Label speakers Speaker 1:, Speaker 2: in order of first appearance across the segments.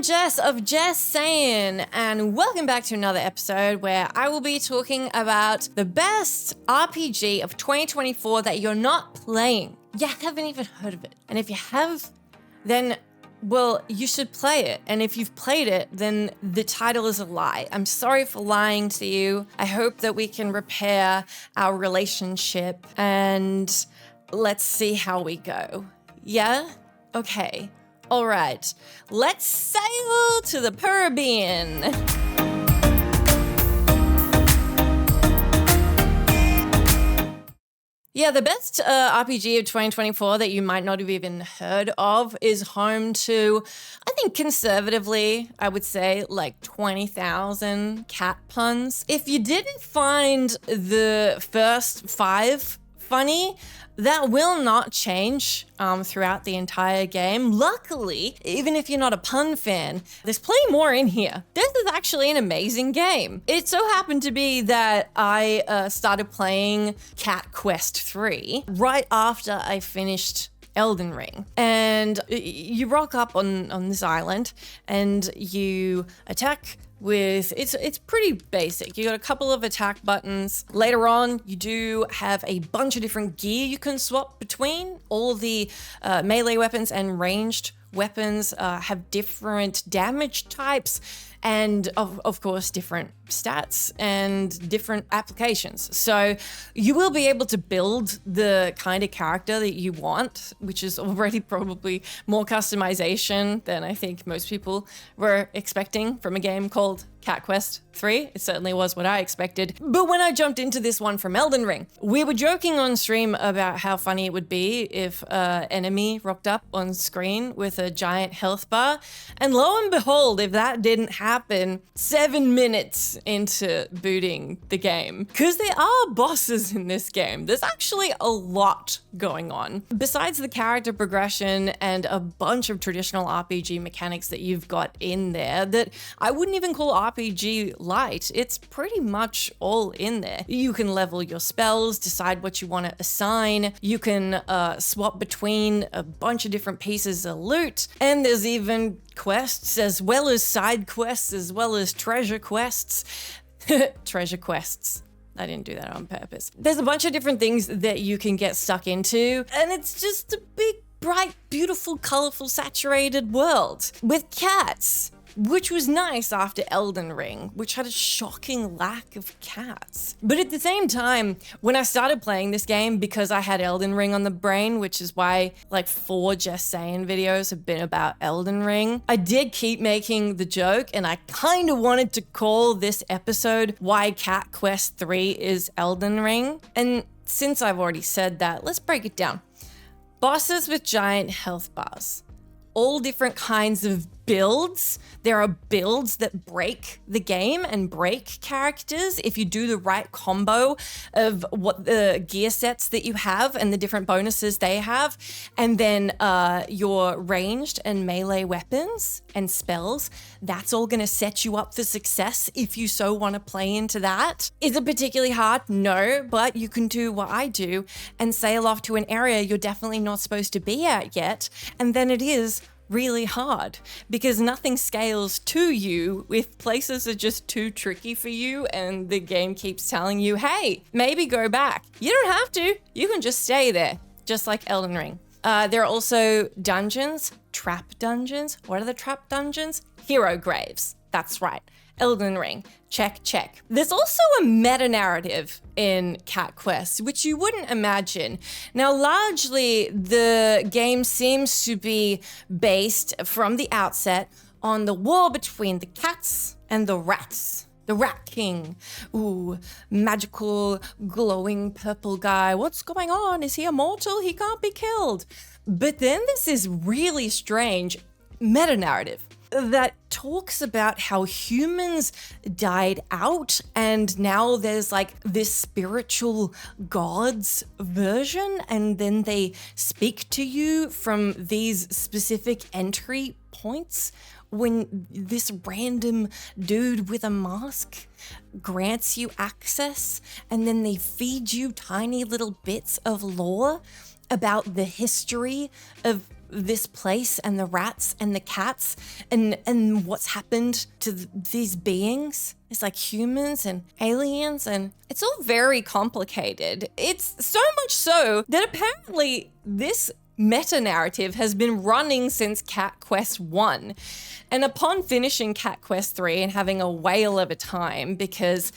Speaker 1: I'm Jess of Jess Saying, and welcome back to another episode where I will be talking about the best RPG of 2024 that you're not playing. You haven't even heard of it. And if you have, then, well, you should play it. And if you've played it, then the title is a lie. I'm sorry for lying to you. I hope that we can repair our relationship and let's see how we go. Yeah? Okay. All right, let's sail to the Podbean. Yeah, the best RPG of 2024 that you might not have even heard of is home to, I think conservatively, I would say like 20,000 cat puns. If you didn't find the first 5 funny, that will not change throughout the entire game. Luckily, even if you're not a pun fan, there's plenty more in here. This is actually an amazing game. It so happened to be that I started playing Cat Quest 3 right after I finished Elden Ring. And you rock up on this island and you attack with, it's pretty basic. You got a couple of attack buttons. Later on, you do have a bunch of different gear you can swap between. All the melee weapons and ranged weapons have different damage types and of course different stats and different applications. So you will be able to build the kind of character that you want, which is already probably more customization than I think most people were expecting from a game called Cat Quest 3. It certainly was what I expected. But when I jumped into this one from Elden Ring, we were joking on stream about how funny it would be if an enemy rocked up on screen with a giant health bar. And lo and behold, if that didn't happen 7 minutes into booting the game, because there are bosses in this game. There's actually a lot going on. Besides the character progression and a bunch of traditional RPG mechanics that you've got in there that I wouldn't even call RPG light, it's pretty much all in there. You can level your spells, decide what you want to assign. You can swap between a bunch of different pieces of loot. And there's even quests as well as side quests as well as treasure quests. Treasure quests. I didn't do that on purpose. There's a bunch of different things that you can get stuck into, and it's just a big, bright, beautiful, colorful, saturated world with cats, which was nice after Elden Ring, which had a shocking lack of cats. But at the same time, when I started playing this game, because I had Elden Ring on the brain, which is why like 4 Jess Saying videos have been about Elden Ring, I did keep making the joke, and I kind of wanted to call this episode Why Cat Quest 3 is Elden Ring. And since I've already said that, let's break it down. Bosses with giant health bars. All different kinds of builds. There are builds that break the game and break characters if you do the right combo of what the gear sets that you have and the different bonuses they have. And then your ranged and melee weapons and spells, that's all going to set you up for success if you so want to play into that. Is it particularly hard? No, but you can do what I do and sail off to an area you're definitely not supposed to be at yet. And then it is really hard because nothing scales to you if places are just too tricky for you and the game keeps telling you, hey, maybe go back. You don't have to. You can just stay there, just like Elden Ring. There are also dungeons, trap dungeons. What are the trap dungeons? Hero graves. That's right. Elden Ring. Check, check. There's also a meta-narrative in Cat Quest, which you wouldn't imagine. Now, largely, the game seems to be based from the outset on the war between the cats and the rats. The Rat King. Ooh, magical, glowing purple guy. What's going on? Is he immortal? He can't be killed. But then there's this really strange meta-narrative that talks about how humans died out and now there's like this spiritual gods version, and then they speak to you from these specific entry points when this random dude with a mask grants you access, and then they feed you tiny little bits of lore about the history of this place and the rats and the cats and what's happened to these beings. It's like humans and aliens, and it's all very complicated. It's so much so that apparently this meta-narrative has been running since Cat Quest 1. And upon finishing Cat Quest 3 and having a whale of a time, because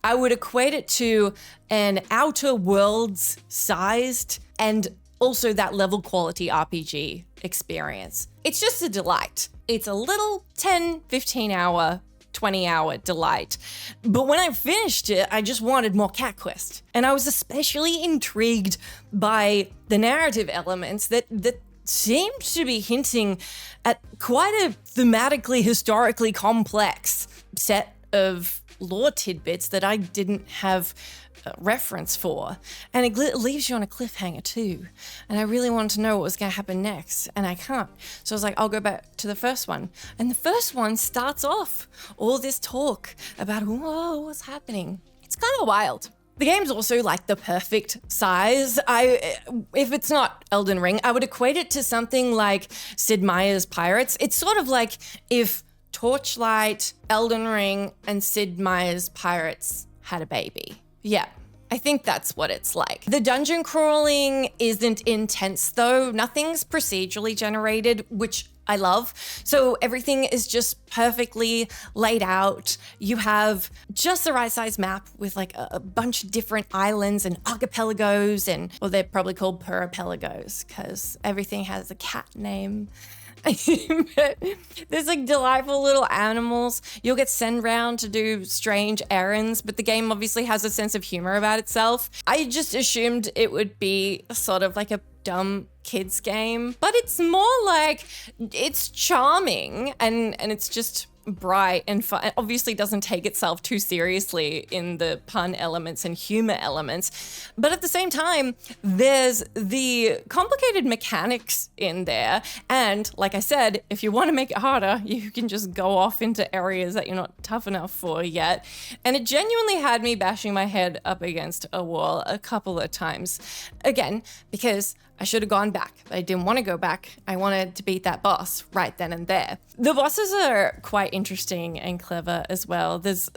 Speaker 1: I would equate it to an Outer Worlds sized and also that level quality RPG experience. It's just a delight. It's a little 10, 15 hour 20-hour delight. But when I finished it, I just wanted more Cat Quest. And I was especially intrigued by the narrative elements that seemed to be hinting at quite a thematically, historically complex set of lore tidbits that I didn't have reference for. And it leaves you on a cliffhanger too. And I really wanted to know what was going to happen next, and I can't. So I was like, I'll go back to the first one. And the first one starts off all this talk about, whoa, what's happening? It's kind of wild. The game's also like the perfect size. If it's not Elden Ring, I would equate it to something like Sid Meier's Pirates. It's sort of like if Torchlight, Elden Ring, and Sid Meier's Pirates had a baby. Yeah, I think that's what it's like. The dungeon crawling isn't intense though. Nothing's procedurally generated, which I love. So everything is just perfectly laid out. You have just the right size map with like a bunch of different islands and archipelagos, well, they're probably called peripelagos because everything has a cat name. There's like delightful little animals. You'll get sent around to do strange errands, but the game obviously has a sense of humor about itself. I just assumed it would be sort of like a dumb kids game, but it's more like it's charming and it's just bright and fun. It obviously doesn't take itself too seriously in the pun elements and humor elements, but at the same time, there's the complicated mechanics in there. And like I said, if you want to make it harder, you can just go off into areas that you're not tough enough for yet. And it genuinely had me bashing my head up against a wall a couple of times. Again, because I should have gone back, but I didn't want to go back. I wanted to beat that boss right then and there. The bosses are quite interesting and clever as well. There's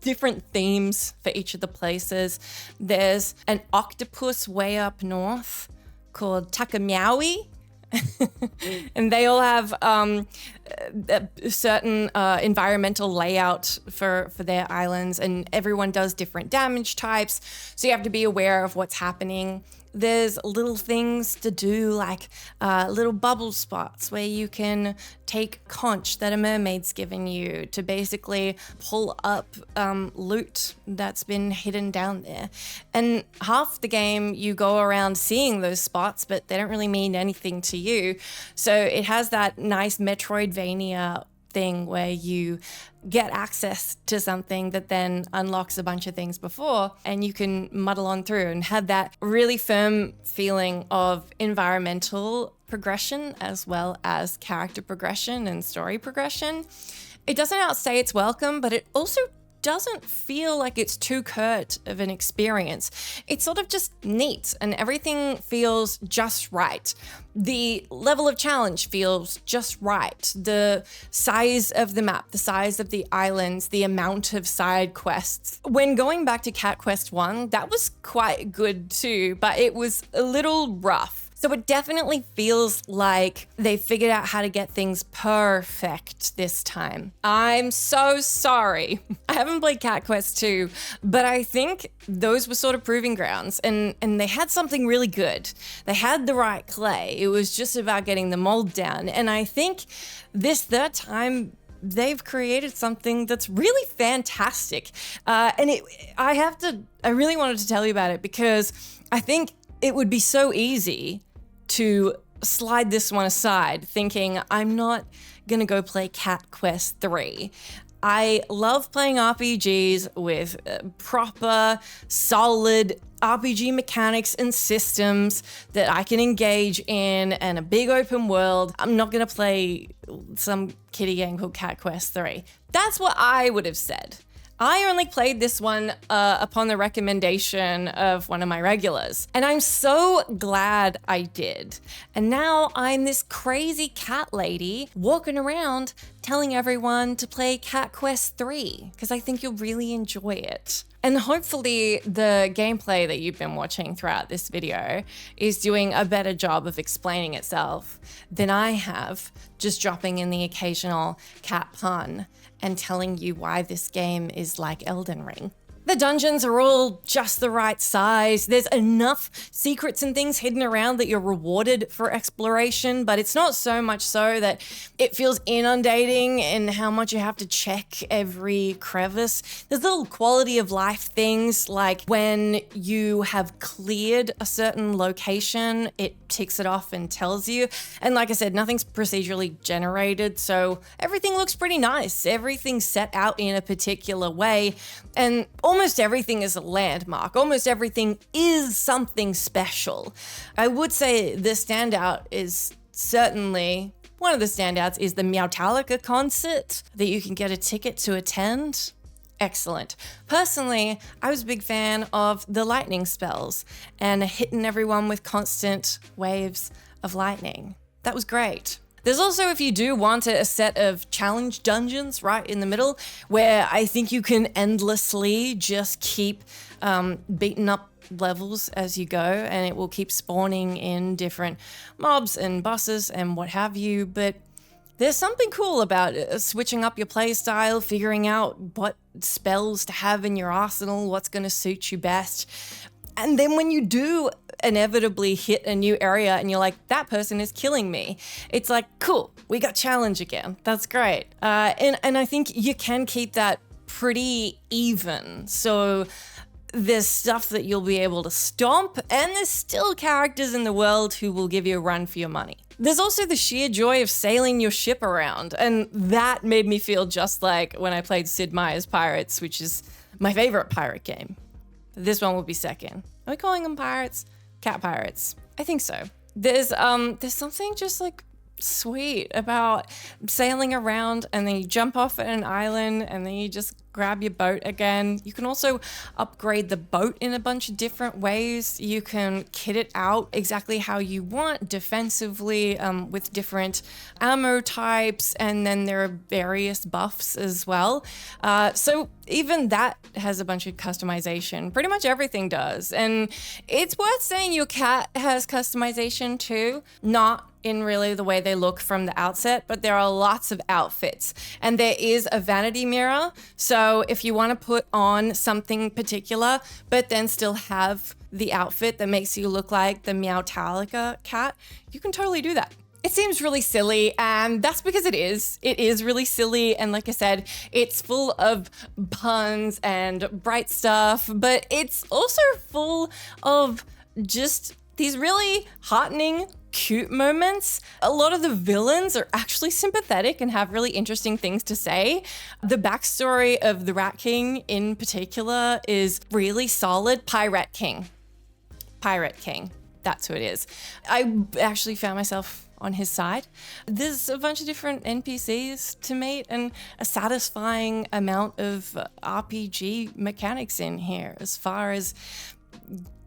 Speaker 1: different themes for each of the places. There's an octopus way up north called Takamiawi. And they all have a certain environmental layout for their islands, and everyone does different damage types, so you have to be aware of what's happening. There's little things to do, like little bubble spots where you can take conch that a mermaid's given you to basically pull up loot that's been hidden down there. And half the game you go around seeing those spots, but they don't really mean anything to you. So it has that nice Metroidvania thing where you get access to something that then unlocks a bunch of things before, and you can muddle on through and have that really firm feeling of environmental progression as well as character progression and story progression. It doesn't outstay its welcome, but it also doesn't feel like it's too curt of an experience. It's sort of just neat and everything feels just right. The level of challenge feels just right. The size of the map, the size of the islands, the amount of side quests. When going back to Cat Quest 1, that was quite good too, but it was a little rough. So it definitely feels like they figured out how to get things perfect this time. I'm so sorry. I haven't played Cat Quest 2, but I think those were sort of proving grounds, and they had something really good. They had the right clay. It was just about getting the mold down. And I think this third time, they've created something that's really fantastic. I really wanted to tell you about it because I think it would be so easy to slide this one aside, thinking I'm not gonna go play Cat Quest 3. I love playing RPGs with proper, solid RPG mechanics and systems that I can engage in and a big open world. I'm not gonna play some kiddie game called Cat Quest 3. That's what I would have said. I only played this one upon the recommendation of one of my regulars, and I'm so glad I did. And now I'm this crazy cat lady walking around telling everyone to play Cat Quest 3 because I think you'll really enjoy it. And hopefully the gameplay that you've been watching throughout this video is doing a better job of explaining itself than I have, just dropping in the occasional cat pun and telling you why this game is like Elden Ring. The dungeons are all just the right size. There's enough secrets and things hidden around that you're rewarded for exploration, but it's not so much so that it feels inundating in how much you have to check every crevice. There's little quality of life things like when you have cleared a certain location, it ticks it off and tells you. And like I said, nothing's procedurally generated, so everything looks pretty nice. Everything's set out in a particular way, and almost everything is a landmark. Almost everything is something special. I would say the standout is certainly, one of the standouts is the Meowtalica concert that you can get a ticket to attend. Excellent. Personally, I was a big fan of the lightning spells and hitting everyone with constant waves of lightning. That was great. There's also, if you do want it, a set of challenge dungeons right in the middle where I think you can endlessly just keep beating up levels as you go, and it will keep spawning in different mobs and bosses and what have you. But there's something cool about switching up your playstyle, figuring out what spells to have in your arsenal, what's going to suit you best. And then when you do inevitably hit a new area and you're like, that person is killing me, it's like, cool, we got challenge again. That's great. And I think you can keep that pretty even. So there's stuff that you'll be able to stomp, and there's still characters in the world who will give you a run for your money. There's also the sheer joy of sailing your ship around, and that made me feel just like when I played Sid Meier's Pirates, which is my favorite pirate game. This one will be second. Are we calling them pirates? Cat pirates. I think so. There's something just like sweet about sailing around, and then you jump off at an island and then you just grab your boat again. You can also upgrade the boat in a bunch of different ways. You can kit it out exactly how you want defensively with different ammo types, and then there are various buffs as well. So even that has a bunch of customization. Pretty much everything does. And it's worth saying your cat has customization too, not in really the way they look from the outset, but there are lots of outfits, and there is a vanity mirror. So if you want to put on something particular, but then still have the outfit that makes you look like the Meowtalica cat, you can totally do that. It seems really silly, and that's because it is. It is really silly, and like I said, it's full of puns and bright stuff, but it's also full of just these really heartening, cute moments. A lot of the villains are actually sympathetic and have really interesting things to say. The backstory of the Rat King in particular is really solid. Pirate King. That's who it is. I actually found myself on his side. There's a bunch of different NPCs to meet and a satisfying amount of RPG mechanics in here as far as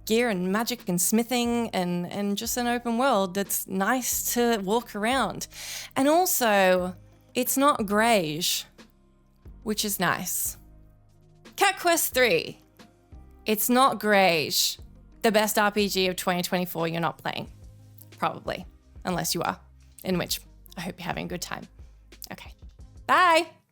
Speaker 1: gear and magic and smithing and just an open world that's nice to walk around. And also, it's not greige, which is nice. Cat Quest 3. It's not greige. The best RPG of 2024 you're not playing. Probably. Unless you are. In which I hope you're having a good time. Okay. Bye!